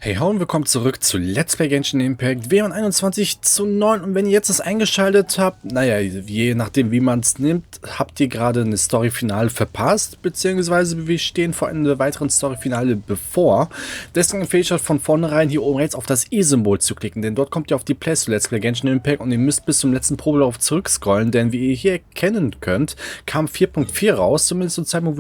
Hey ho und willkommen zurück zu Let's Play Genshin Impact W21:9 und wenn ihr jetzt das eingeschaltet habt, naja, je nachdem wie man es nimmt, habt ihr gerade eine Story-Finale verpasst, beziehungsweise wir stehen vor einem weiteren Story-Finale bevor. Deswegen empfehle ich euch von vornherein hier oben rechts auf das E-Symbol zu klicken, denn dort kommt ihr auf die Playlist zu Let's Play Genshin Impact und ihr müsst bis zum letzten Probelauf zurückscrollen, denn wie ihr hier erkennen könnt, kam 4.4 raus, zumindest zum Zeitpunkt,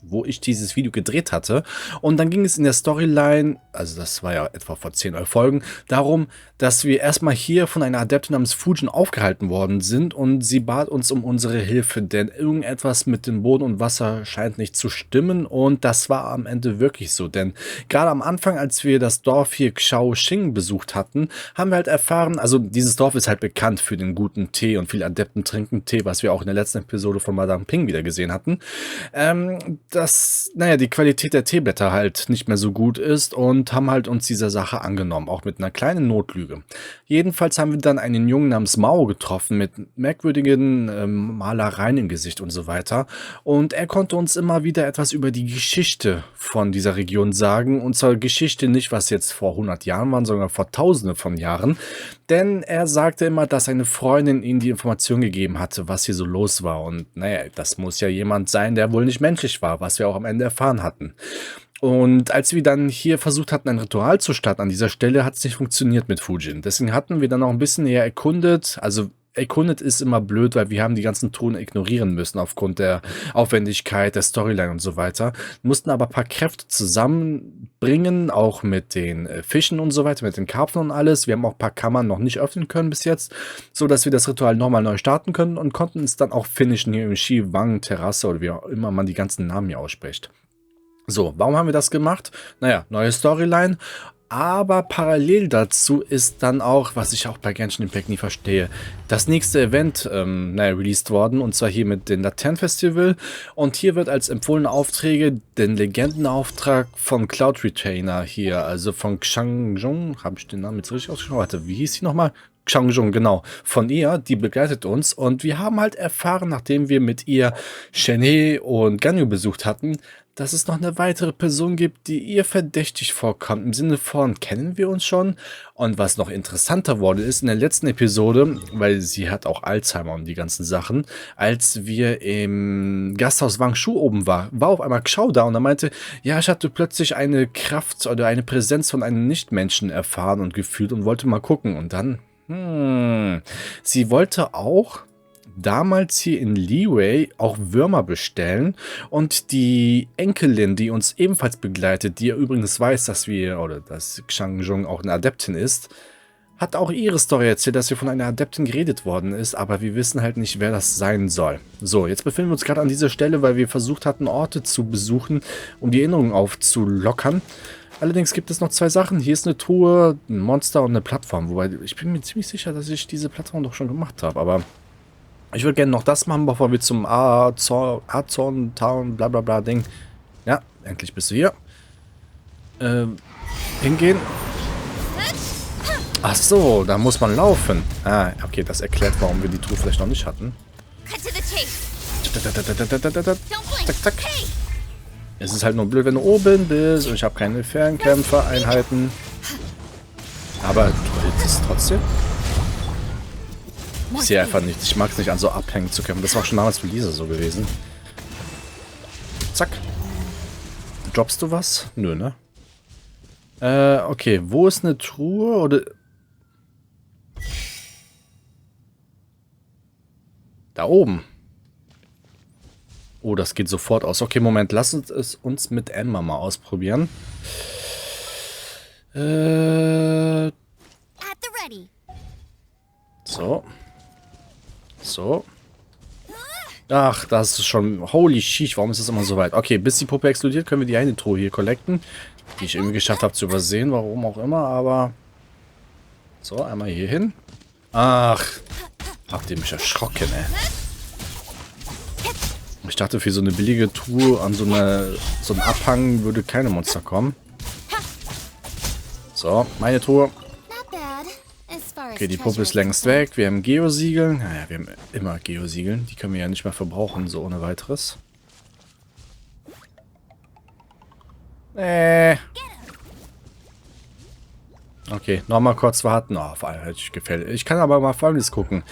wo ich dieses Video gedreht hatte, und dann ging es in der Storyline, also das war ja etwa vor 10 Folgen, darum, dass wir erstmal hier von einer Adeptin namens Fujin aufgehalten worden sind und sie bat uns um unsere Hilfe, denn irgendetwas mit dem Boden und Wasser scheint nicht zu stimmen und das war am Ende wirklich so, denn gerade am Anfang, als wir das Dorf hier Xiaoxing besucht hatten, haben wir halt erfahren, also dieses Dorf ist halt bekannt für den guten Tee und viele Adepten trinken Tee, was wir auch in der letzten Episode von Madame Ping wieder gesehen hatten, dass, naja, die Qualität der Teeblätter halt nicht mehr so gut ist und haben halt uns dieser Sache angenommen, auch mit einer kleinen Notlüge. Jedenfalls haben wir dann einen Jungen namens Mao getroffen mit merkwürdigen Malereien im Gesicht und so weiter und er konnte uns immer wieder etwas über die Geschichte von dieser Region sagen, und zwar Geschichte nicht, was jetzt vor 100 Jahren waren, sondern vor Tausende von Jahren, denn er sagte immer, dass eine Freundin ihm die Information gegeben hatte, was hier so los war und naja, das muss ja jemand sein, der wohl nicht menschlich war, was wir auch am Ende erfahren hatten. Und als wir dann hier versucht hatten, ein Ritual zu starten an dieser Stelle, hat es nicht funktioniert mit Fujin. Deswegen hatten wir dann auch ein bisschen näher erkundet. Also erkundet ist immer blöd, weil wir haben die ganzen Tone ignorieren müssen aufgrund der Aufwendigkeit, der Storyline und so weiter. Mussten aber ein paar Kräfte zusammenbringen, auch mit den Fischen und so weiter, mit den Karpfen und alles. Wir haben auch ein paar Kammern noch nicht öffnen können bis jetzt, so dass wir das Ritual nochmal neu starten können und konnten es dann auch finishen hier im Shi-Wang Terrasse oder wie auch immer man die ganzen Namen hier ausspricht. So, warum haben wir das gemacht? Naja, neue Storyline, aber parallel dazu ist dann auch, was ich auch bei Genshin Impact nie verstehe, das nächste Event released worden, und zwar hier mit dem Laternenfestival, und hier wird als empfohlene Aufträge den Legendenauftrag von Cloud Retainer hier, also von Xianyun, habe ich den Namen jetzt richtig ausgesprochen? Warte, wie hieß sie nochmal? Xianyun, genau, von ihr, die begleitet uns und wir haben halt erfahren, nachdem wir mit ihr Shenhe und Ganyu besucht hatten, dass es noch eine weitere Person gibt, die ihr verdächtig vorkommt, im Sinne von, kennen wir uns schon? Und was noch interessanter wurde, ist in der letzten Episode, weil sie hat auch Alzheimer und die ganzen Sachen, als wir im Gasthaus Wangshu oben war auf einmal Xiao da und er meinte, ja, ich hatte plötzlich eine Kraft oder eine Präsenz von einem Nichtmenschen erfahren und gefühlt und wollte mal gucken und dann, sie wollte auch damals hier in Liyue auch Würmer bestellen und die Enkelin, die uns ebenfalls begleitet, die ja übrigens weiß, dass Xianyun auch eine Adeptin ist, hat auch ihre Story erzählt, dass hier von einer Adeptin geredet worden ist, aber wir wissen halt nicht, wer das sein soll. So, jetzt befinden wir uns gerade an dieser Stelle, weil wir versucht hatten, Orte zu besuchen, um die Erinnerungen aufzulockern. Allerdings gibt es noch zwei Sachen. Hier ist eine Truhe, ein Monster und eine Plattform, wobei ich bin mir ziemlich sicher, dass ich diese Plattform doch schon gemacht habe, aber ich würde gerne noch das machen, bevor wir zum Azon Town, bla bla bla Ding. Ja, endlich bist du hier. Hingehen. Ach so, da muss man laufen. Ah, okay, das erklärt, warum wir die Truhe vielleicht noch nicht hatten. Zack, zack. Es ist halt nur blöd, wenn du oben bist und ich habe keine Fernkämpfer-Einheiten. Aber du willst es trotzdem. Ich sehe einfach nicht. Ich mag es nicht, an so abhängen zu kämpfen. Das war schon damals für Lisa so gewesen. Zack. Droppst du was? Nö, ne? Okay. Wo ist eine Truhe? Oder... Da oben. Oh, das geht sofort aus. Okay, Moment. Lass uns es uns mit Emma mal ausprobieren. So. So. Ach, das ist schon... Holy shit, warum ist das immer so weit? Okay, bis die Puppe explodiert, können wir die eine Truhe hier collecten. Die ich irgendwie geschafft habe zu übersehen, warum auch immer, aber... So, einmal hier hin. Ach, habt ihr mich erschrocken, ey. Ich dachte, für so eine billige Truhe an so einen Abhang würde keine Monster kommen. So, meine Truhe. Okay, die Puppe ist längst weg. Wir haben Geosiegeln. Naja, wir haben immer Geosiegeln. Die können wir ja nicht mehr verbrauchen, so ohne weiteres. Okay, nochmal kurz warten. Oh, auf einmal hätte ich gefällt. Ich kann aber mal Folgendes gucken.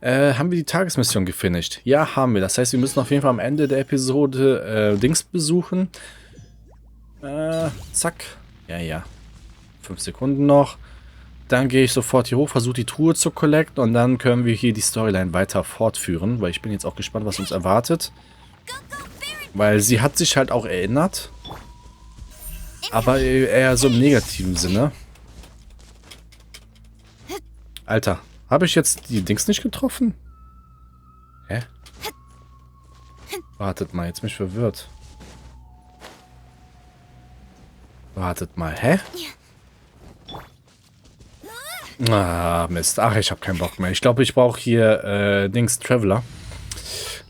Haben wir die Tagesmission gefinisht? Ja, haben wir. Das heißt, wir müssen auf jeden Fall am Ende der Episode Dings besuchen. Zack. Ja, ja. 5 Sekunden noch. Dann gehe ich sofort hier hoch, versuche die Truhe zu collecten und dann können wir hier die Storyline weiter fortführen, weil ich bin jetzt auch gespannt, was uns erwartet. Weil sie hat sich halt auch erinnert, aber eher so im negativen Sinne. Alter, habe ich jetzt die Dings nicht getroffen? Hä? Wartet mal, jetzt bin ich verwirrt. Wartet mal, hä? Ah, Mist. Ach, ich habe keinen Bock mehr. Ich glaube, ich brauche hier Dings Traveler.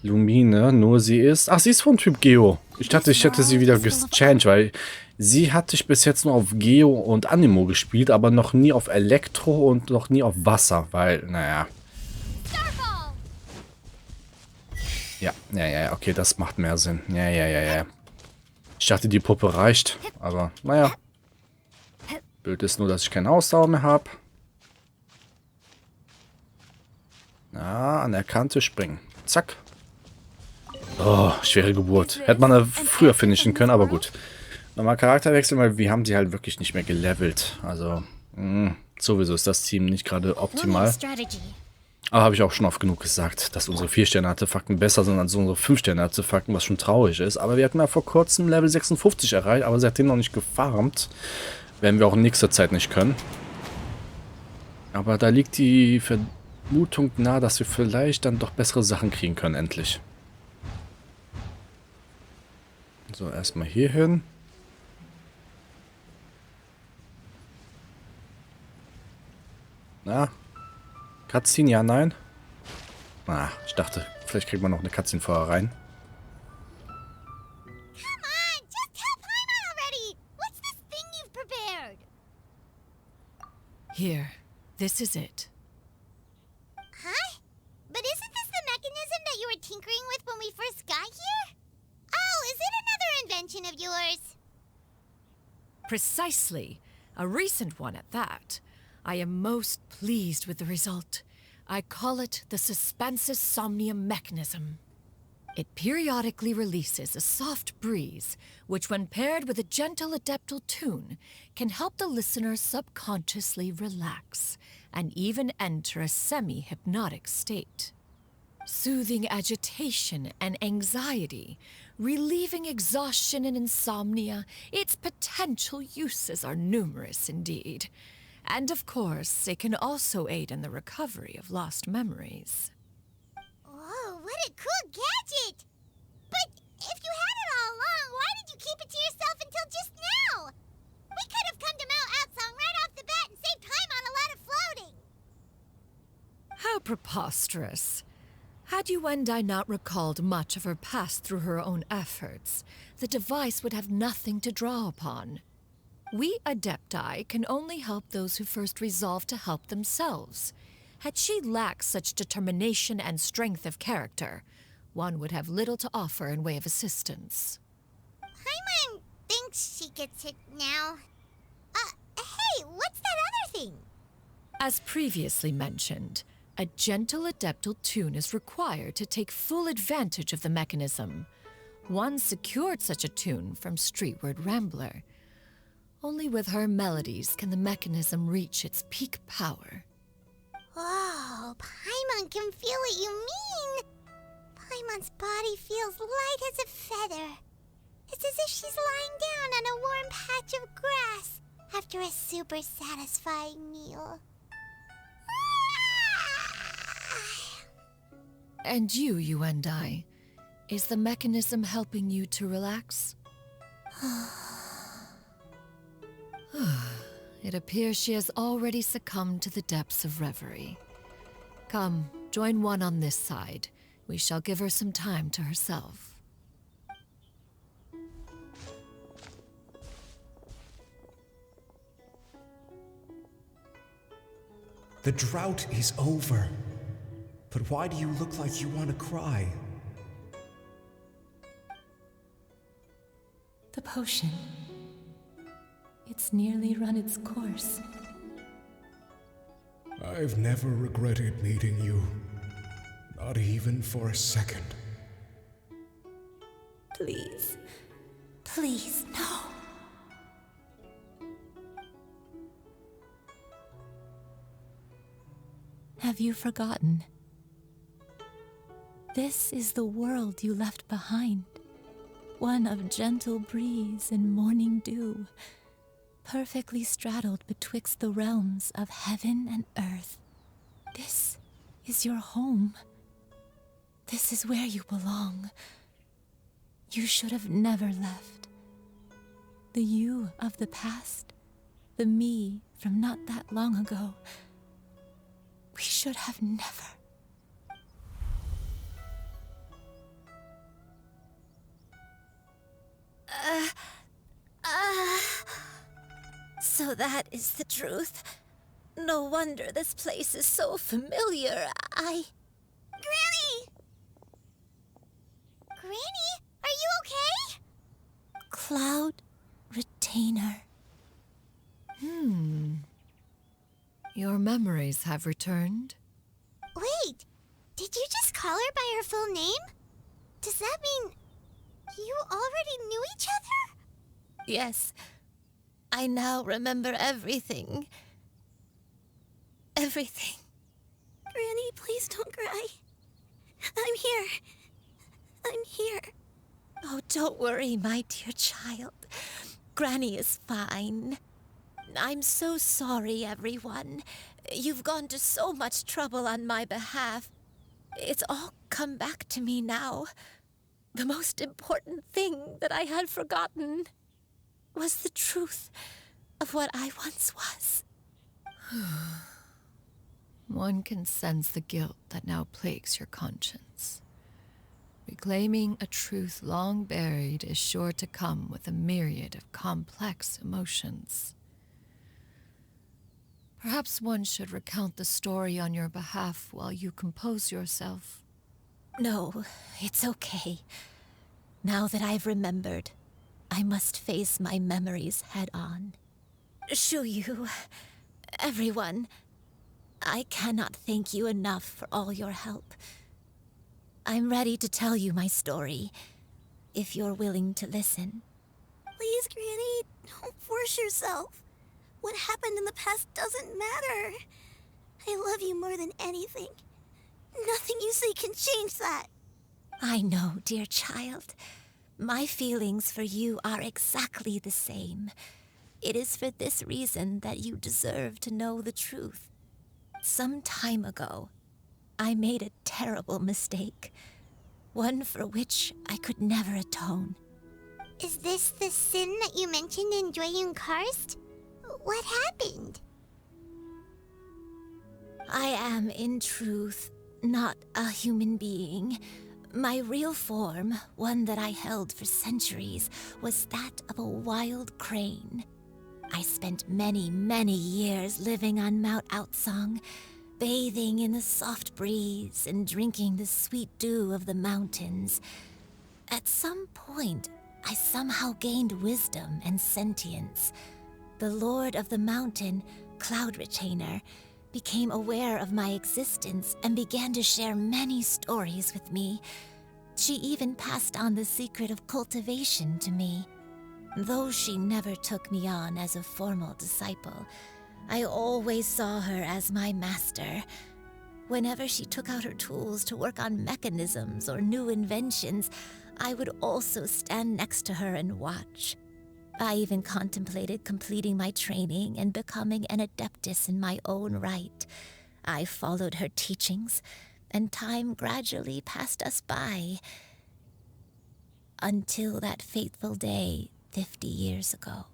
Lumine, nur sie ist... Ach, sie ist von Typ Geo. Ich dachte, ich hätte sie wieder gechanged, weil sie hatte ich bis jetzt nur auf Geo und Animo gespielt, aber noch nie auf Elektro und noch nie auf Wasser, weil, naja. Ja, okay, das macht mehr Sinn. Ja. Ich dachte, die Puppe reicht, aber naja. Blöd ist nur, dass ich keine Ausdauer mehr habe. Na, an der Kante springen. Zack. Oh, schwere Geburt. Hätte man früher finishen können, aber gut. Nochmal Charakterwechsel, weil wir haben sie halt wirklich nicht mehr gelevelt. Also, sowieso ist das Team nicht gerade optimal. Aber habe ich auch schon oft genug gesagt, dass unsere 4-Sterne-Artefakten besser sind als unsere 5-Sterne-Artefakten, was schon traurig ist. Aber wir hatten ja vor kurzem Level 56 erreicht, aber seitdem noch nicht gefarmt. Werden wir auch in nächster Zeit nicht können. Aber da liegt die Vermutung nahe, dass wir vielleicht dann doch bessere Sachen kriegen können, endlich. So, erstmal hier hin. Na? Cutscene, ja, nein? Ah, ich dachte, vielleicht kriegt man noch eine Cutscene vorher rein. Here, this is it. Huh? But isn't this the mechanism that you were tinkering with when we first got here? Oh, is it another invention of yours? Precisely. A recent one at that. I am most pleased with the result. I call it the Suspensus Somnium mechanism. It periodically releases a soft breeze, which when paired with a gentle adeptal tune, can help the listener subconsciously relax and even enter a semi-hypnotic state. Soothing agitation and anxiety, relieving exhaustion and insomnia, its potential uses are numerous indeed. And of course, it can also aid in the recovery of lost memories. Whoa, what a cool gadget! But if you had it all along, why did you keep it to yourself until just now? We could have come to Mount Outsong right off the bat and saved time on a lot of floating. How preposterous. Had Yuandai not recalled much of her past through her own efforts, the device would have nothing to draw upon. We Adepti can only help those who first resolve to help themselves. Had she lacked such determination and strength of character, one would have little to offer in way of assistance. Paimon thinks she gets it now. Hey, what's that other thing? As previously mentioned, a gentle adeptal tune is required to take full advantage of the mechanism. One secured such a tune from Streetward Rambler. Only with her melodies can the mechanism reach its peak power. Whoa, Paimon can feel what you mean. Paimon's body feels light as a feather. It's as if she's lying down on a warm patch of grass after a super satisfying meal. And you and I, is the mechanism helping you to relax? It appears she has already succumbed to the depths of reverie. Come, join one on this side. We shall give her some time to herself. The drought is over. But why do you look like you want to cry? The potion. It's nearly run its course. I've never regretted meeting you. Not even for a second. Please. Please, no. Have you forgotten? This is the world you left behind. One of gentle breeze and morning dew, perfectly straddled betwixt the realms of heaven and earth. This is your home. This is where you belong. You should have never left. The you of the past, the me from not that long ago. We should have never. So that is the truth. No wonder this place is so familiar. Granny! Granny, are you okay? Cloud Retainer. Your memories have returned. Wait, did you just call her by her full name? Does that mean you already knew each other? Yes. I now remember everything. Everything. Granny, please don't cry. I'm here. I'm here. Oh, don't worry, my dear child. Granny is fine. I'm so sorry, everyone. You've gone to so much trouble on my behalf. It's all come back to me now. The most important thing that I had forgotten was the truth of what I once was. One can sense the guilt that now plagues your conscience. Reclaiming a truth long buried is sure to come with a myriad of complex emotions. Perhaps one should recount the story on your behalf while you compose yourself. No, it's okay. Now that I've remembered, I must face my memories head on. Shuyu, everyone, I cannot thank you enough for all your help. I'm ready to tell you my story, if you're willing to listen. Please, Granny, don't force yourself. What happened in the past doesn't matter. I love you more than anything. Nothing you say can change that. I know, dear child. My feelings for you are exactly the same. It is for this reason that you deserve to know the truth. Some time ago, I made a terrible mistake. One for which I could never atone. Is this the sin that you mentioned in Jueyun Karst? What happened? I am, in truth, not a human being. My real form, one that I held for centuries, was that of a wild crane. I spent many, many years living on Mount Outsong, bathing in the soft breeze and drinking the sweet dew of the mountains. At some point, I somehow gained wisdom and sentience. The Lord of the Mountain, Cloud Retainer, became aware of my existence and began to share many stories with me. She even passed on the secret of cultivation to me. Though she never took me on as a formal disciple, I always saw her as my master. Whenever she took out her tools to work on mechanisms or new inventions, I would also stand next to her and watch. I even contemplated completing my training and becoming an adeptus in my own right. I followed her teachings, and time gradually passed us by. Until that fateful day 50 years ago.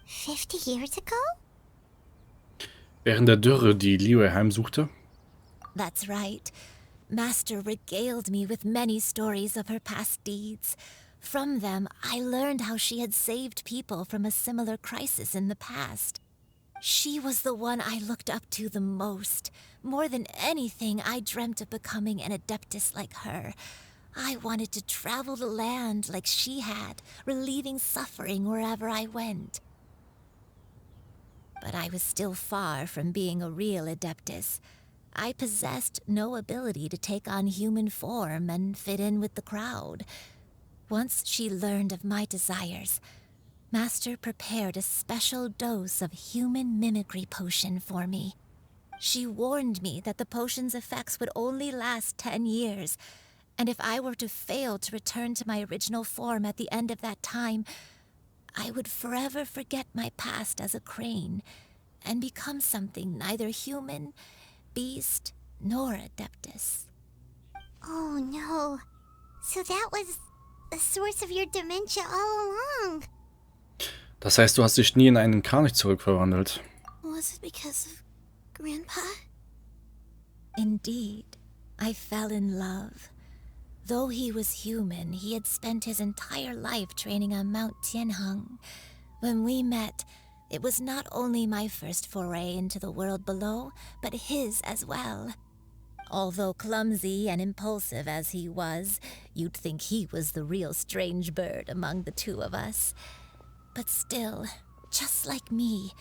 50 years ago? Während der Dürre, die Liyue heimsuchte. That's right. Master regaled me with many stories of her past deeds. From them, I learned how she had saved people from a similar crisis in the past. She was the one I looked up to the most. More than anything, I dreamt of becoming an adeptus like her. I wanted to travel the land like she had, relieving suffering wherever I went. But I I was still far from being a real Adeptus. I possessed no ability to take on human form and fit in with the crowd. Once she learned of my desires, Master prepared a special dose of human mimicry potion for me. She warned me that the potion's effects would only last 10 years, and if I were to fail to return to my original form at the end of that time, I would forever forget my past as a crane and become something neither human, beast, nor Adeptus. Oh no. So that was the source of your dementia all along. Das heißt, du hast dich nie in einen Kranich zurückverwandelt. Was it because of Grandpa? Indeed, I fell in love. Though he was human, he had spent his entire life training on Mount Tianheng. When we met, it was not only my first foray into the world below, but his as well. Although clumsy and impulsive as he was, you'd think he was the real strange bird among the two of us. But still, just like me,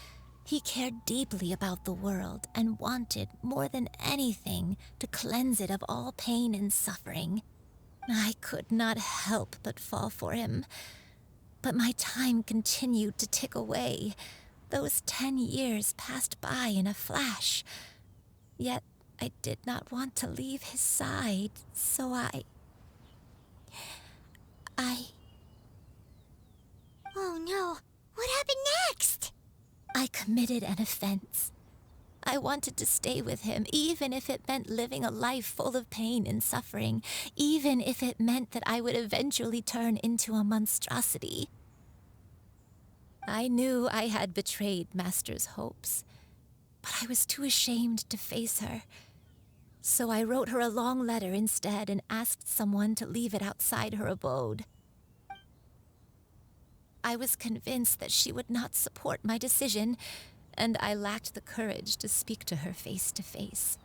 he cared deeply about the world and wanted, more than anything, to cleanse it of all pain and suffering. I could not help but fall for him. But my time continued to tick away. Those 10 years passed by in a flash. Yet I did not want to leave his side, so I... Oh no. What happened next? I committed an offense. I wanted to stay with him, even if it meant living a life full of pain and suffering, even if it meant that I would eventually turn into a monstrosity. I knew I had betrayed Master's hopes, but I was too ashamed to face her. So I wrote her a long letter instead and asked someone to leave it outside her abode. I was convinced that she would not support my decision, and I lacked the courage to speak to her face to face.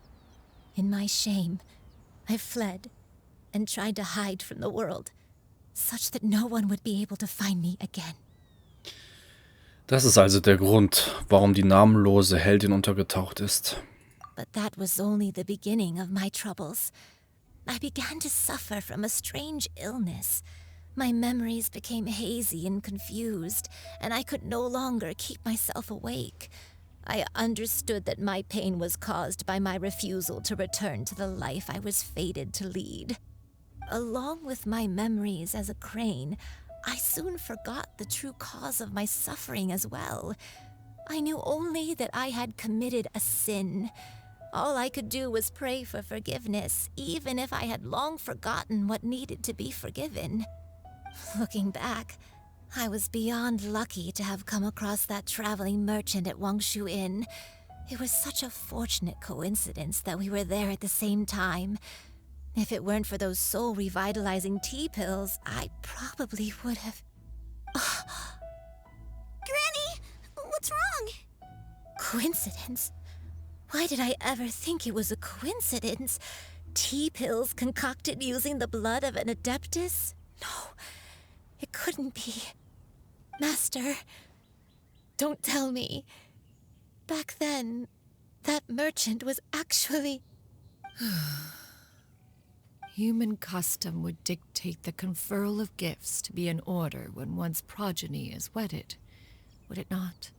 In my shame, I fled and tried to hide from the world, such that no one would be able to find me again. Das ist also der Grund, warum die namenlose Heldin untergetaucht ist. But that was only the beginning of my troubles. I began to suffer from a strange illness. My memories became hazy and confused, and I could no longer keep myself awake. I understood that my pain was caused by my refusal to return to the life I was fated to lead. Along with my memories as a crane, I soon forgot the true cause of my suffering as well. I knew only that I had committed a sin. All I could do was pray for forgiveness, even if I had long forgotten what needed to be forgiven. Looking back, I was beyond lucky to have come across that traveling merchant at Wangshu Inn. It was such a fortunate coincidence that we were there at the same time. If it weren't for those soul-revitalizing tea pills, I probably would have... Granny, what's wrong? Coincidence? Why did I ever think it was a coincidence? Tea pills concocted using the blood of an Adeptus? No, it couldn't be. Master, don't tell me. Back then, that merchant was actually... Human custom would dictate the conferral of gifts to be in order when one's progeny is wedded, would it not?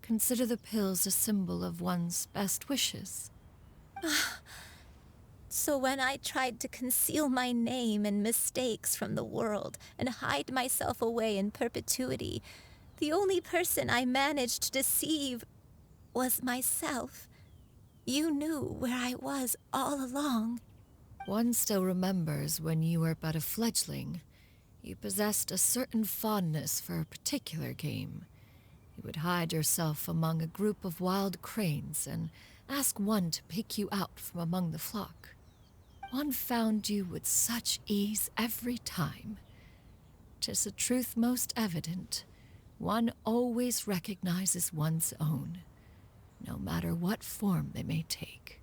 Consider the pills a symbol of one's best wishes. So when I tried to conceal my name and mistakes from the world and hide myself away in perpetuity, the only person I managed to deceive was myself. You knew where I was all along. One still remembers when you were but a fledgling. You possessed a certain fondness for a particular game. You would hide yourself among a group of wild cranes and ask one to pick you out from among the flock. One found you with such ease every time. 'Tis a truth most evident. One always recognizes one's own, no matter what form they may take.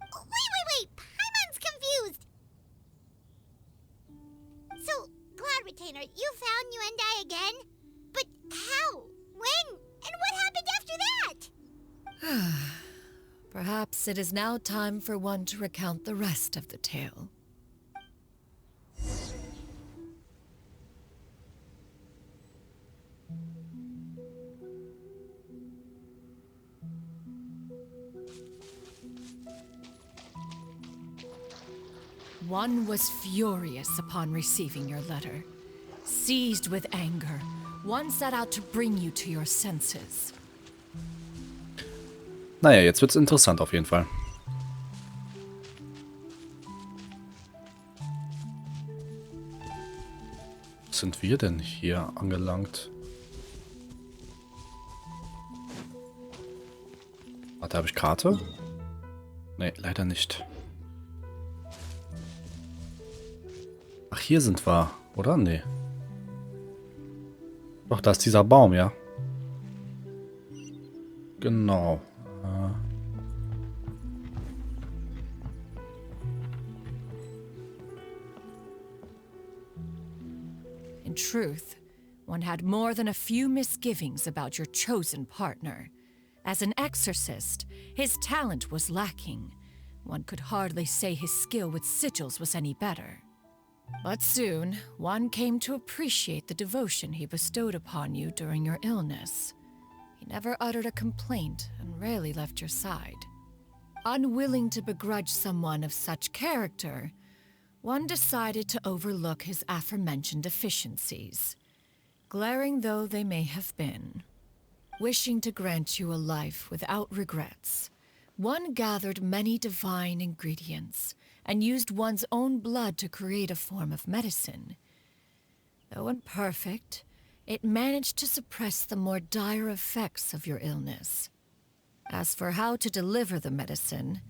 Wait! Paimon's confused! So, Cloud Retainer, you found Yuandai again? But how? When? And what happened after that? Perhaps it is now time for one to recount the rest of the tale. One was furious upon receiving your letter. Seized with anger, one set out to bring you to your senses. Naja, jetzt wird's interessant auf jeden Fall. Was sind wir denn hier angelangt? Warte, habe ich Karte? Nee, leider nicht. Ach, hier sind wir, oder? Nee. Doch, da ist dieser Baum, ja. Genau. In truth, one had more than a few misgivings about your chosen partner. As an exorcist, his talent was lacking. One could hardly say his skill with sigils was any better. But soon, one came to appreciate the devotion he bestowed upon you during your illness. He never uttered a complaint and rarely left your side. Unwilling to begrudge someone of such character, one decided to overlook his aforementioned deficiencies, glaring though they may have been. Wishing to grant you a life without regrets, one gathered many divine ingredients and used one's own blood to create a form of medicine. Though imperfect, it managed to suppress the more dire effects of your illness. As for how to deliver the medicine,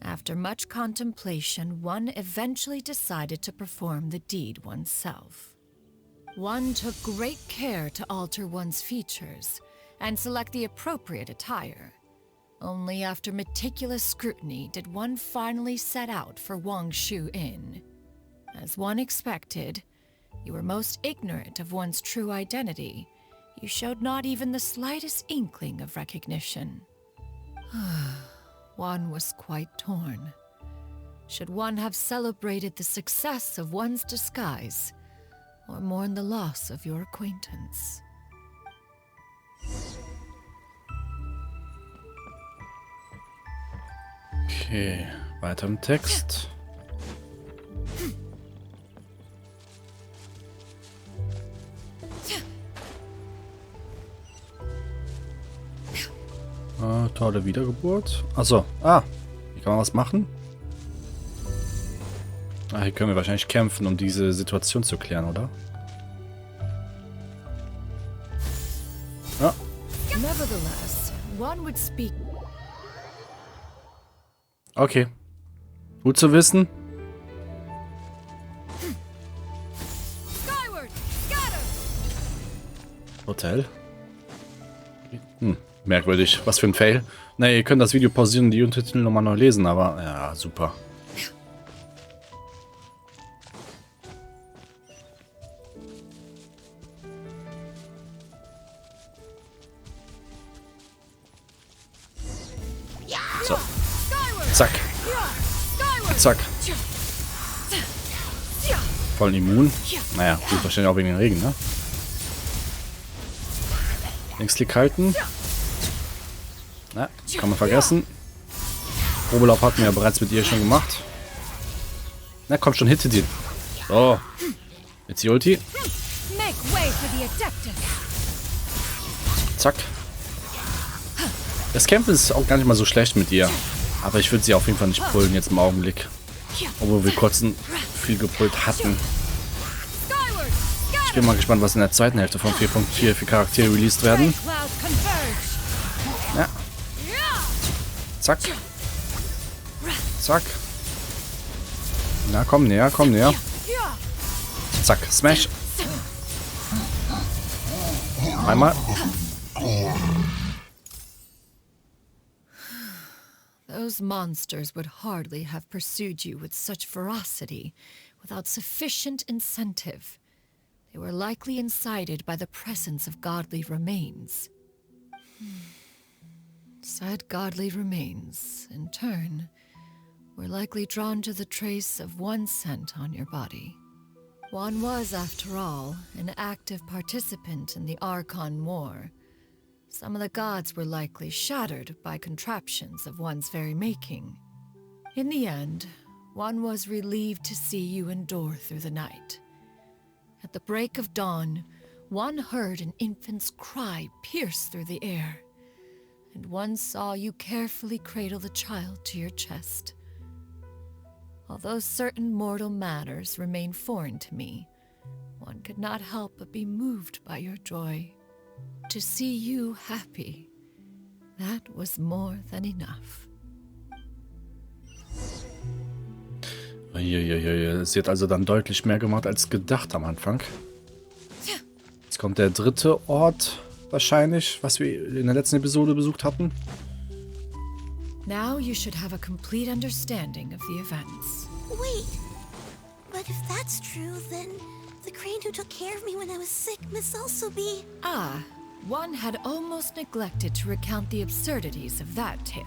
after much contemplation, one eventually decided to perform the deed oneself. One took great care to alter one's features and select the appropriate attire. Only after meticulous scrutiny did one finally set out for Wangshu Inn. As one expected, you were most ignorant of one's true identity. You showed not even the slightest inkling of recognition. One was quite torn. Should one have celebrated the success of one's disguise, or mourn the loss of your acquaintance? Okay, weiter im Text. Tor der Wiedergeburt. Achso, hier kann man was machen. Hier können wir wahrscheinlich kämpfen, um diese Situation zu klären, oder? Ja. Nevertheless, one would speak. Okay. Gut zu wissen. Hotel. Merkwürdig. Was für ein Fail. Naja, ihr könnt das Video pausieren und die Untertitel nochmal neu lesen, aber ja, super. So. Zack. Zack. Voll immun. Naja, gut, wahrscheinlich auch wegen dem Regen, ne? Linksklick halten. Na, kann man vergessen. Probelauf hatten wir ja bereits mit ihr schon gemacht. Na komm schon, hitte den. So. Jetzt die Ulti. Zack. Das Kämpfen ist auch gar nicht mal so schlecht mit ihr. Aber ich würde sie auf jeden Fall nicht pullen jetzt im Augenblick. Obwohl wir kurz viel gepullt hatten. Ich bin mal gespannt, was in der zweiten Hälfte von 4.4 für Charaktere released werden. Ja. Zack. Zack. Na, komm näher, komm näher. Zack, Smash. Einmal. Those monsters would hardly have pursued you with such ferocity without sufficient incentive. They were likely incited by the presence of godly remains. said godly remains, in turn, were likely drawn to the trace of one scent on your body. One was, after all, an active participant in the Archon War. Some of the gods were likely shattered by contraptions of one's very making. In the end, one was relieved to see you endure through the night. At the break of dawn, one heard an infant's cry pierce through the air, and one saw you carefully cradle the child to your chest. Although certain mortal matters remain foreign to me, one could not help but be moved by your joy. To see you happy, that was more than enough. Sie hat also dann deutlich mehr gemacht als gedacht am Anfang. Jetzt kommt der dritte Ort wahrscheinlich, was wir in der letzten Episode besucht hatten. Now you should have a complete understanding of the events. Wait, but if that's true, then the crane who took care of me when I was sick must also be... Ah, one had almost neglected to recount the absurdities of that tale.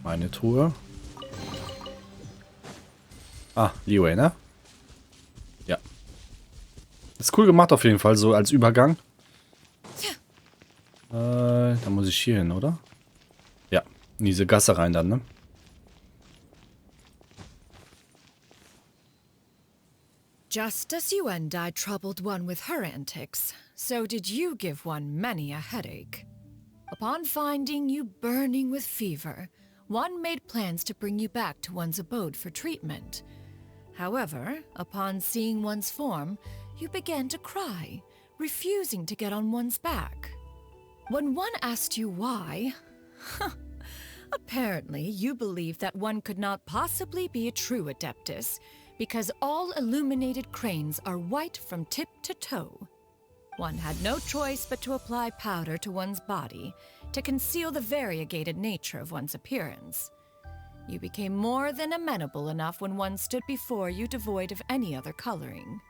Meine Truhe. Ah, Liyue, ne? Ja. Ist cool gemacht auf jeden Fall, so als Übergang. Da muss ich hier hin, oder? Ja, in diese Gasse rein dann, ne? Just as Yuandai troubled one with her antics, so did you give one many a headache. Upon finding you burning with fever, one made plans to bring you back to one's abode for treatment. However, upon seeing one's form, you began to cry, refusing to get on one's back. When one asked you why, apparently you believed that one could not possibly be a true Adeptus because all illuminated cranes are white from tip to toe. One had no choice but to apply powder to one's body to conceal the variegated nature of one's appearance. You became more than amenable enough when one stood before you devoid of any other coloring.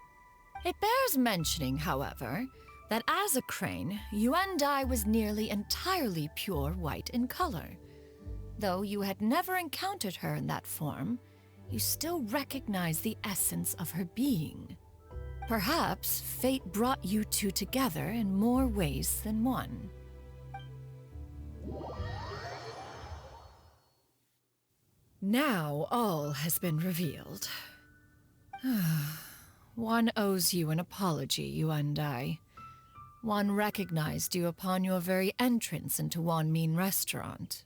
It bears mentioning, however, that as a crane, Yuandai was nearly entirely pure white in color. Though you had never encountered her in that form, you still recognize the essence of her being. Perhaps fate brought you two together in more ways than one. Now all has been revealed. One owes you an apology, Yuandai. One recognized you upon your very entrance into Wanmin Restaurant.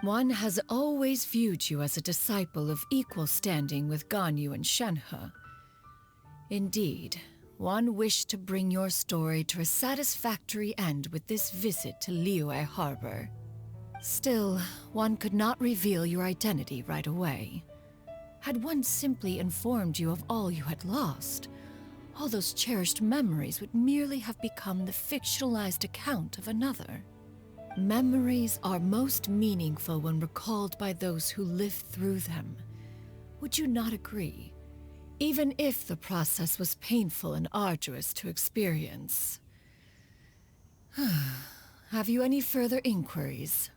One has always viewed you as a disciple of equal standing with Ganyu and Shenhe. Indeed, one wished to bring your story to a satisfactory end with this visit to Liyue Harbor. Still, one could not reveal your identity right away. Had one simply informed you of all you had lost, all those cherished memories would merely have become the fictionalized account of another. Memories are most meaningful when recalled by those who lived through them. Would you not agree? Even if the process was painful and arduous to experience. Have you any further inquiries?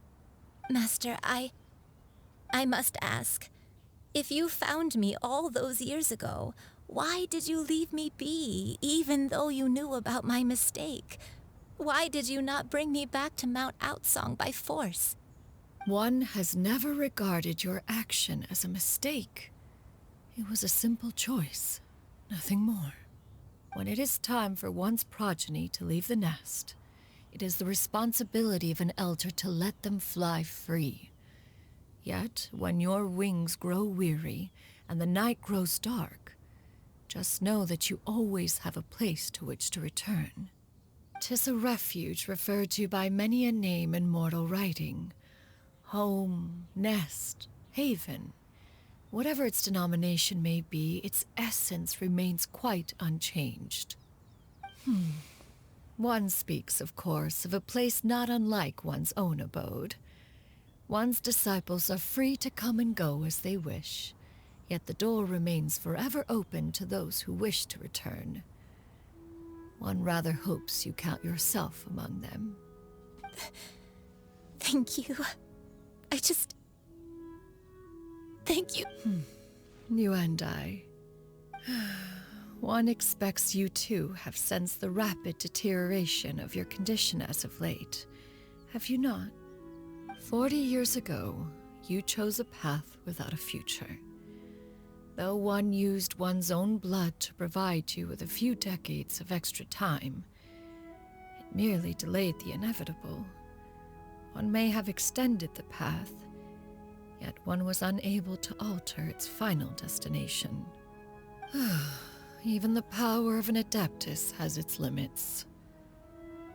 Master, I must ask. If you found me all those years ago, why did you leave me be, even though you knew about my mistake? Why did you not bring me back to Mount Outsong by force? One has never regarded your action as a mistake. It was a simple choice, nothing more. When it is time for one's progeny to leave the nest, it is the responsibility of an elder to let them fly free. Yet, when your wings grow weary and the night grows dark, just know that you always have a place to which to return. 'Tis a refuge referred to by many a name in mortal writing. Home, nest, haven. Whatever its denomination may be, its essence remains quite unchanged. One speaks, of course, of a place not unlike one's own abode. One's disciples are free to come and go as they wish, yet the door remains forever open to those who wish to return. One rather hopes you count yourself among them. Thank you. Thank you. Yuandai. One expects you too have sensed the rapid deterioration of your condition as of late, have you not? 40 years ago, you chose a path without a future. Though one used one's own blood to provide you with a few decades of extra time, it merely delayed the inevitable. One may have extended the path, yet one was unable to alter its final destination. Even the power of an Adeptus has its limits.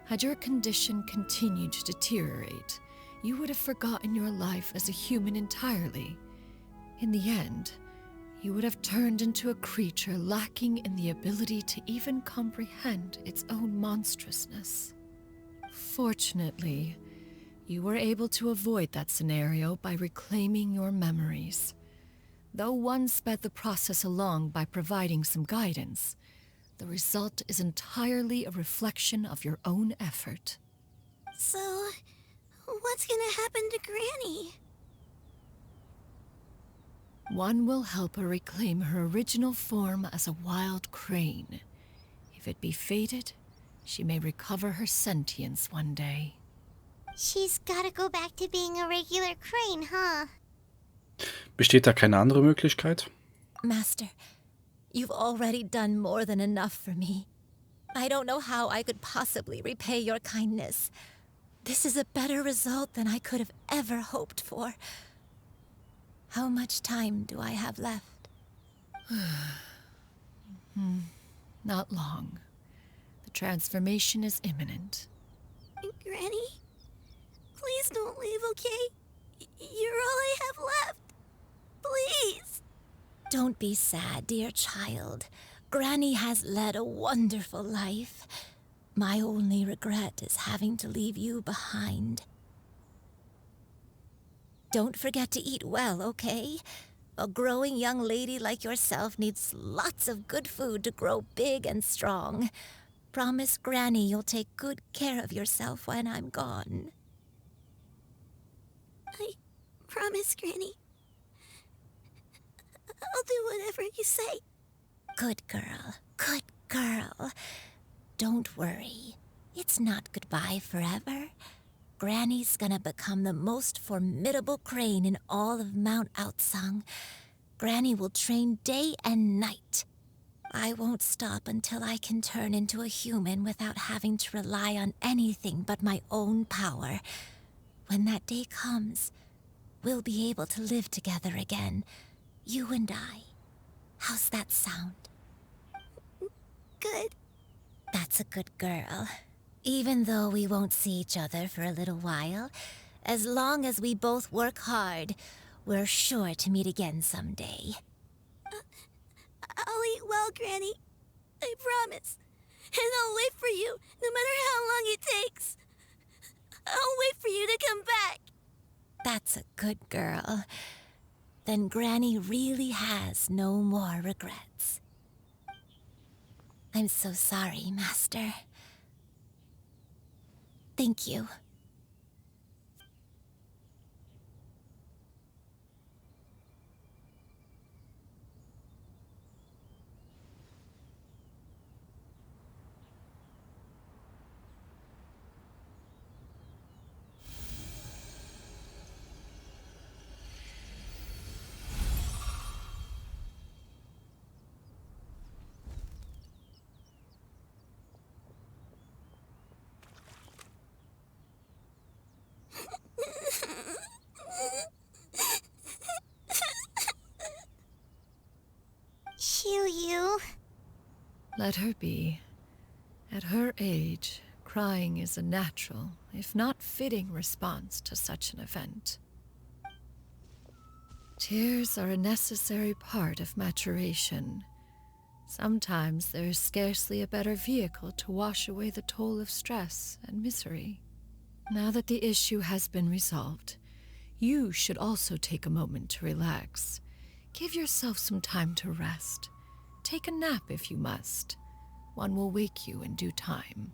Had your condition continued to deteriorate, you would have forgotten your life as a human entirely. In the end, you would have turned into a creature lacking in the ability to even comprehend its own monstrousness. Fortunately, you were able to avoid that scenario by reclaiming your memories. Though one sped the process along by providing some guidance, the result is entirely a reflection of your own effort. So, what's gonna happen to Granny? One will help her reclaim her original form as a wild crane. If it be fated, she may recover her sentience one day. She's gotta go back to being a regular crane, huh? Besteht da keine andere Möglichkeit? Master, you've already done more than enough for me. I don't know how I could possibly repay your kindness. This is a better result than I could have ever hoped for. How much time do I have left? Not long. The transformation is imminent. Granny? Please don't leave, okay? You're all I have left. Please. Don't be sad, dear child. Granny has led a wonderful life. My only regret is having to leave you behind. Don't forget to eat well, okay? A growing young lady like yourself needs lots of good food to grow big and strong. Promise Granny you'll take good care of yourself when I'm gone. I promise, Granny. I'll do whatever you say. Good girl, good girl. Don't worry. It's not goodbye forever. Granny's gonna become the most formidable crane in all of Mount Outsung. Granny will train day and night. I won't stop until I can turn into a human without having to rely on anything but my own power. When that day comes, we'll be able to live together again, you and I. How's that sound? Good. That's a good girl. Even though we won't see each other for a little while, as long as we both work hard, we're sure to meet again someday. I'll eat well, Granny. I promise. And I'll wait for you, no matter how long it takes. I'll wait for you to come back. That's a good girl. Then Granny really has no more regrets. I'm so sorry, Master. Thank you. Xiu. Let her be. At her age, crying is a natural, if not fitting, response to such an event. Tears are a necessary part of maturation. Sometimes there is scarcely a better vehicle to wash away the toll of stress and misery. Now that the issue has been resolved, you should also take a moment to relax. Give yourself some time to rest. Take a nap if you must. One will wake you in due time.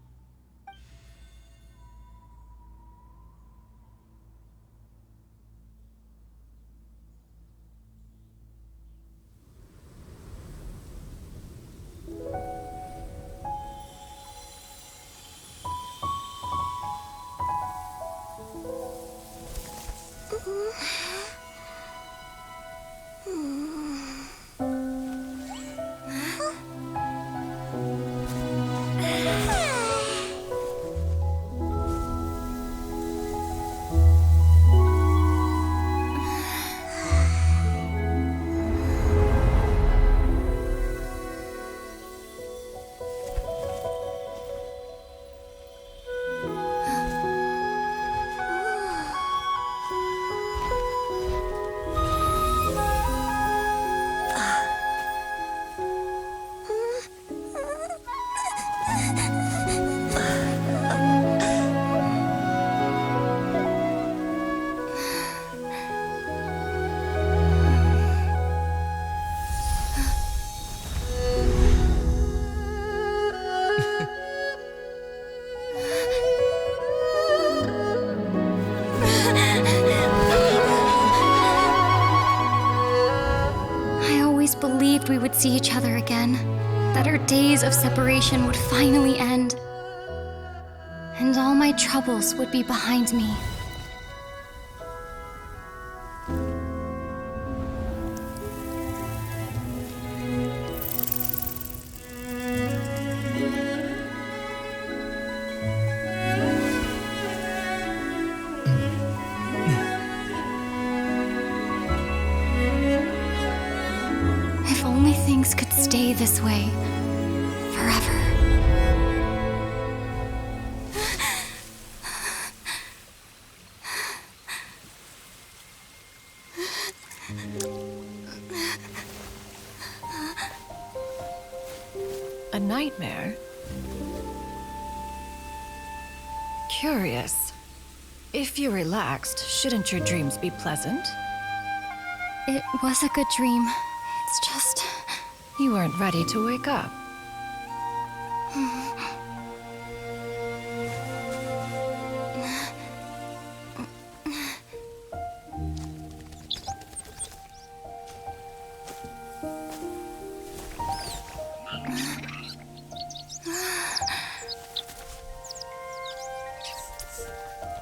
Believed we would see each other again, that our days of separation would finally end, and all my troubles would be behind me. Things could stay this way forever. A nightmare? Curious. If you're relaxed, shouldn't your dreams be pleasant? It was a good dream. It's just... You weren't ready to wake up.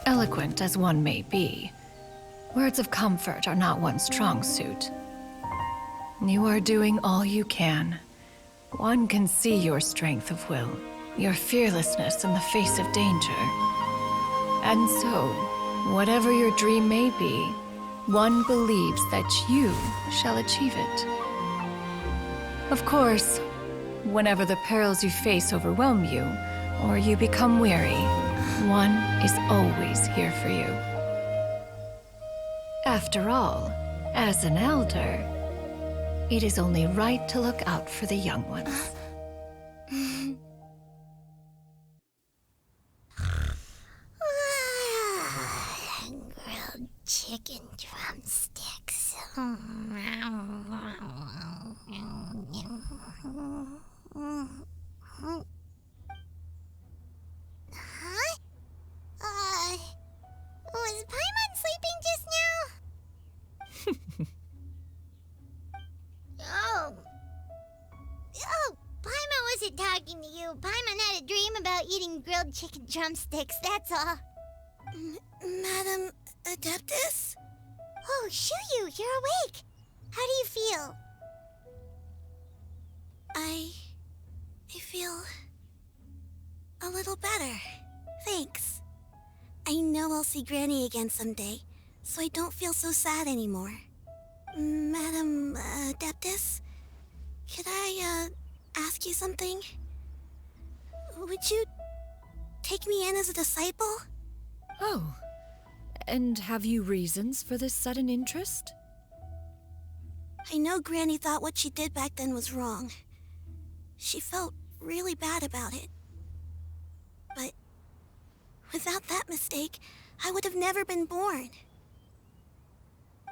Eloquent as one may be, words of comfort are not one's strong suit. You are doing all you can. One can see your strength of will, your fearlessness in the face of danger. And so, whatever your dream may be, one believes that you shall achieve it. Of course, whenever the perils you face overwhelm you, or you become weary, one is always here for you. After all, as an elder, it is only right to look out for the young ones. Grilled chicken drumsticks. Huh? Was Paimon sleeping just now? Oh, Paimon wasn't talking to you. Paimon had a dream about eating grilled chicken drumsticks, that's all. Madam Adeptus? Oh, Shuyu, you're awake. How do you feel? I feel a little better. Thanks. I know I'll see Granny again someday, so I don't feel so sad anymore. Madam Adeptus, could I ask you something? Would you take me in as a disciple? Oh, and have you reasons for this sudden interest? I know Granny thought what she did back then was wrong. She felt really bad about it. But without that mistake, I would have never been born.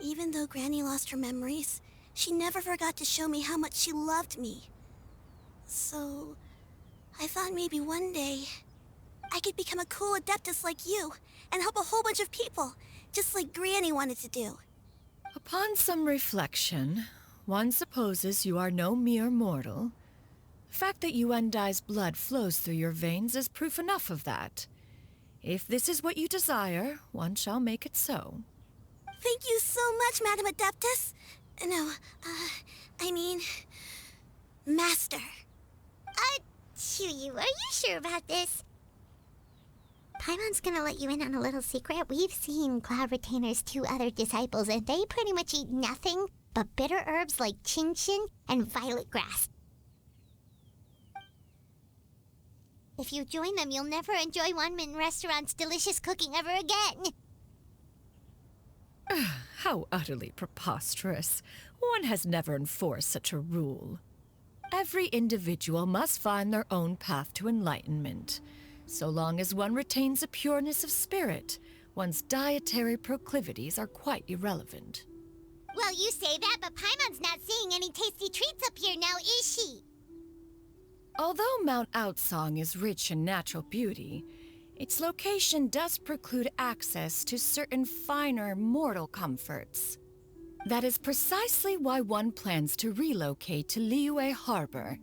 Even though Granny lost her memories, she never forgot to show me how much she loved me. So, thought maybe one day I could become a cool adeptus like you and help a whole bunch of people, just like Granny wanted to do. Upon some reflection, one supposes you are no mere mortal. The fact that Yuandai's blood flows through your veins is proof enough of that. If this is what you desire, one shall make it so. Thank you so much, Madam Adeptus. No, I mean, Master. Chuyu, are you sure about this? Paimon's gonna let you in on a little secret. We've seen Cloud Retainer's 2 other disciples, and they pretty much eat nothing but bitter herbs like Genshin and violet grass. If you join them, you'll never enjoy Wanmin Restaurant's delicious cooking ever again. How utterly preposterous. One has never enforced such a rule. Every individual must find their own path to enlightenment. So long as one retains a pureness of spirit, one's dietary proclivities are quite irrelevant. Well, you say that, but Paimon's not seeing any tasty treats up here now, is she? Although Mount Outsong is rich in natural beauty, its location does preclude access to certain finer mortal comforts. That is precisely why one plans to relocate to Liyue Harbor.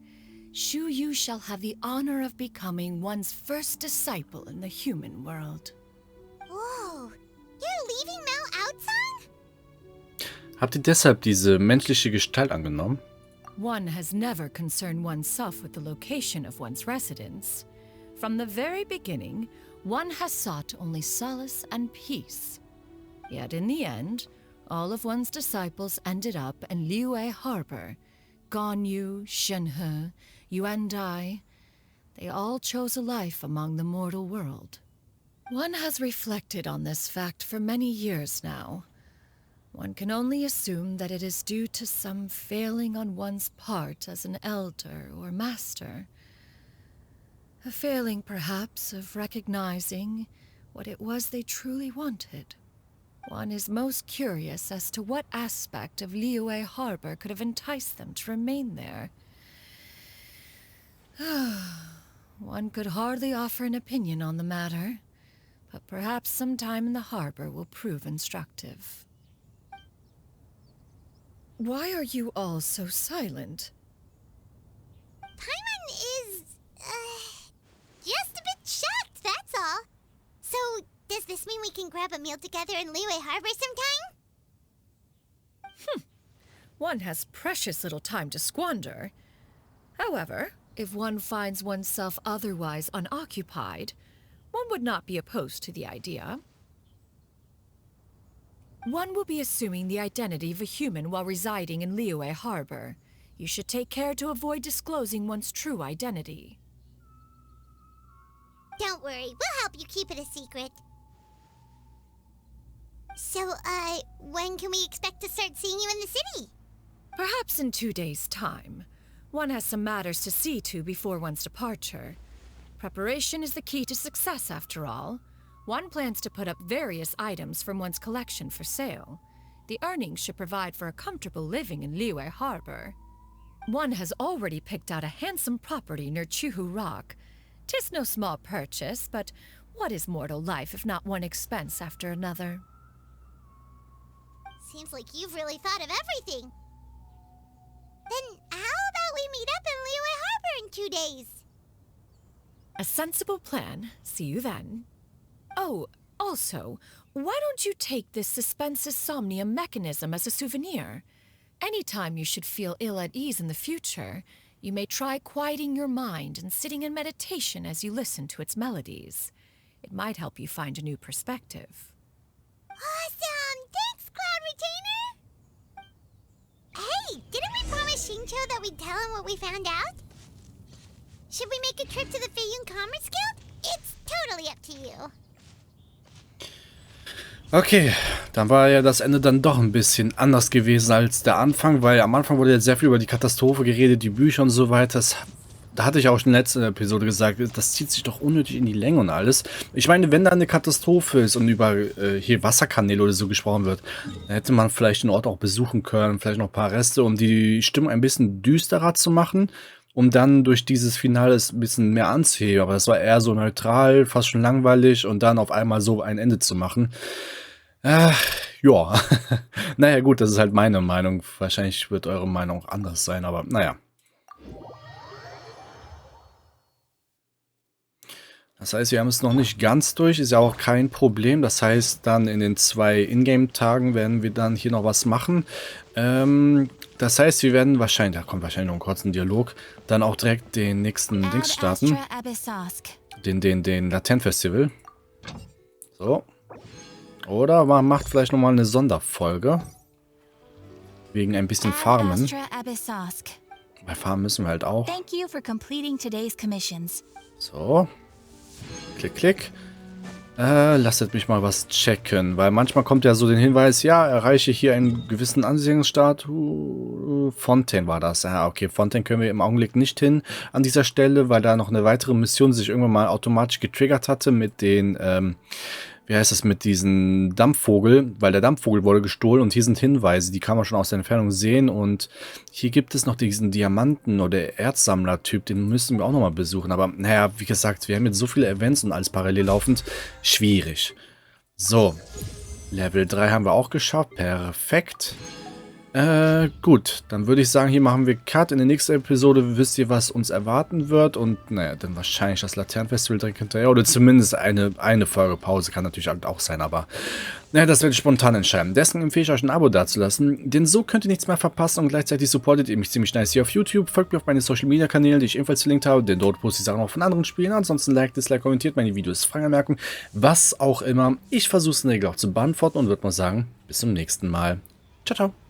Shu Yu shall have the honor of becoming one's first disciple in the human world. Whoa, you're leaving Mount Outsong? Habt ihr deshalb diese menschliche Gestalt angenommen? One has never concerned oneself with the location of one's residence. From the very beginning, one has sought only solace and peace. Yet in the end, all of one's disciples ended up in Liyue Harbor. Ganyu, Shenhe, Yuandai, they all chose a life among the mortal world. One has reflected on this fact for many years now. One can only assume that it is due to some failing on one's part as an elder or master. A failing, perhaps, of recognizing what it was they truly wanted. One is most curious as to what aspect of Liyue Harbor could have enticed them to remain there. One could hardly offer an opinion on the matter, but perhaps some time in the harbor will prove instructive. Why are you all so silent? Paimon is, just a bit shocked, that's all. So, does this mean we can grab a meal together in Liyue Harbor sometime? One has precious little time to squander. However, if one finds oneself otherwise unoccupied, one would not be opposed to the idea. One will be assuming the identity of a human while residing in Liyue Harbor. You should take care to avoid disclosing one's true identity. Don't worry, we'll help you keep it a secret. So, when can we expect to start seeing you in the city? Perhaps in 2 days' time. One has some matters to see to before one's departure. Preparation is the key to success, after all. One plans to put up various items from one's collection for sale. The earnings should provide for a comfortable living in Liyue Harbor. One has already picked out a handsome property near Chuhu Rock. 'Tis no small purchase, but what is mortal life if not one expense after another? Seems like you've really thought of everything. Then how about we meet up in Liyue Harbor in 2 days? A sensible plan. See you then. Oh, also, why don't you take this suspensus somnium mechanism as a souvenir? Anytime you should feel ill at ease in the future, you may try quieting your mind and sitting in meditation as you listen to its melodies. It might help you find a new perspective. Awesome! Thanks, Cloud Retainer! Hey, didn't we promise Shincho that we'd tell him what we found out? Should we make a trip to the Feiyun Commerce Guild? It's totally up to you. Okay, dann war ja das Ende dann doch ein bisschen anders gewesen als der Anfang, weil am Anfang wurde jetzt sehr viel über die Katastrophe geredet, die Bücher und so weiter. Da hatte ich auch schon in der letzten Episode gesagt, das zieht sich doch unnötig in die Länge und alles. Ich meine, wenn da eine Katastrophe ist und über hier Wasserkanäle oder so gesprochen wird, dann hätte man vielleicht den Ort auch besuchen können, vielleicht noch ein paar Reste, um die Stimmung ein bisschen düsterer zu machen. um dann durch dieses Finale es ein bisschen mehr anzuheben. Aber das war eher so neutral, fast schon langweilig und dann auf einmal so ein Ende zu machen. Ja, naja gut, das ist halt meine Meinung. Wahrscheinlich wird eure Meinung auch anders sein, aber naja. Das heißt, wir haben es noch nicht ganz durch, ist ja auch kein Problem. Das heißt, dann in den 2 Ingame-Tagen werden wir dann hier noch was machen. Das heißt, wir werden wahrscheinlich, da kommt wahrscheinlich noch ein kurzen Dialog, dann auch direkt den nächsten Dings starten. Den Latent-Festival. So. Oder man macht vielleicht nochmal eine Sonderfolge. Wegen ein bisschen Farmen. Bei Farmen müssen wir halt auch. So. Klick, klick. Lasst mich mal was checken, weil manchmal kommt ja so den Hinweis, ja, erreiche hier einen gewissen Ansehungsstart. Fontaine war das. Ja, okay, Fontaine können wir im Augenblick nicht hin an dieser Stelle, weil da noch eine weitere Mission sich irgendwann mal automatisch getriggert hatte mit den, wie heißt das, mit diesem Dampfvogel, weil der Dampfvogel wurde gestohlen und hier sind Hinweise, die kann man schon aus der Entfernung sehen und hier gibt es noch diesen Diamanten- oder Erzsammler-Typ, den müssen wir auch nochmal besuchen, aber naja, wie gesagt, wir haben jetzt so viele Events und alles parallel laufend, schwierig. So, Level 3 haben wir auch geschafft, perfekt. Gut, dann würde ich sagen, hier machen wir Cut. In der nächsten Episode wisst ihr, was uns erwarten wird. Und naja, dann wahrscheinlich das Laternenfestival direkt hinterher. Oder zumindest eine Folge Pause kann natürlich auch sein. Aber naja, das werde ich spontan entscheiden. Deswegen empfehle ich euch ein Abo dazulassen. Denn so könnt ihr nichts mehr verpassen. Und gleichzeitig supportet ihr mich ziemlich nice hier auf YouTube. Folgt mir auf meine Social Media Kanäle, die ich ebenfalls verlinkt habe. Denn dort poste ich Sachen auch von anderen Spielen. Ansonsten like, dislike, kommentiert meine Videos, Fragen, Anmerkungen. Was auch immer. Ich versuche es in der Regel auch zu beantworten. Und würde mal sagen, bis zum nächsten Mal. Ciao, ciao.